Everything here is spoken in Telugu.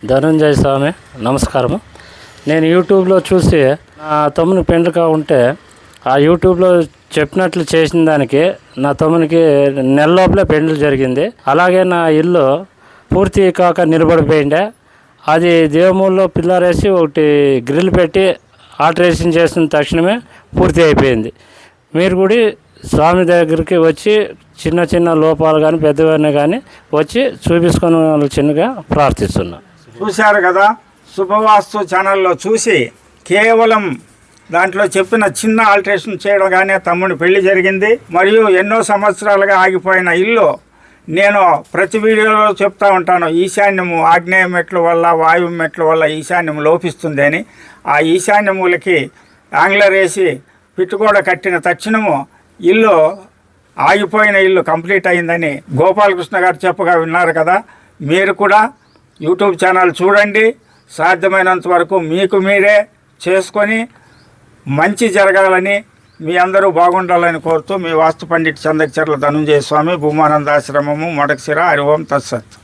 ధనంజయ స్వామి నమస్కారము. నేను యూట్యూబ్లో చూసి నా తమ్ముని పెండ్లిగా ఉంటే ఆ యూట్యూబ్లో చెప్పినట్లు చేసిన దానికి నా తమ్మునికి నెల లోపలే పెండ్లి జరిగింది. అలాగే నా ఇల్లు పూర్తి కాక నిలబడిపోయిండే. అది దేవుమూలలో పిల్లరేసి ఒకటి గ్రిల్ పెట్టి ఆల్టరేషన్ చేసిన తక్షణమే పూర్తి అయిపోయింది. మీరు కూడా స్వామి దగ్గరికి వచ్చి చిన్న చిన్న లోపాలు కానీ పెద్దవన్నీ కానీ వచ్చి చూపించుకొని చిన్నగా ప్రార్థిస్తున్నా. చూశారు కదా, శుభవాస్తు ఛానల్లో చూసి కేవలం దాంట్లో చెప్పిన చిన్న ఆల్టరేషన్ చేయడంగానే తమ్ముడి పెళ్లి జరిగింది. మరియు ఎన్నో సంవత్సరాలుగా ఆగిపోయిన ఇల్లు నేను ప్రతి వీడియోలో చెప్తా ఉంటాను, ఈశాన్యము ఆగ్నేయ మెట్ల వల్ల వాయువు మెట్ల వల్ల ఈశాన్యం లోపిస్తుంది అని. ఆ ఈశాన్యములకి యాంగ్లర్ వేసి పిట్టుగోడ కట్టిన తక్షణము ఇల్లు ఆగిపోయిన ఇల్లు కంప్లీట్ అయిందని గోపాలకృష్ణ గారు చెప్పగా విన్నారు కదా. మీరు కూడా యూట్యూబ్ ఛానల్ చూడండి, సాధ్యమైనంత వరకు మీకు మీరే చేసుకొని మంచి జరగాలని, మీ అందరూ బాగుండాలని కోరుతూ మీ వాస్తు పండిట్ చందకచర్ల ధనంజయ స్వామి, భూమానందాశ్రమము, మడకశిర, హరి ఓం తత్సత్.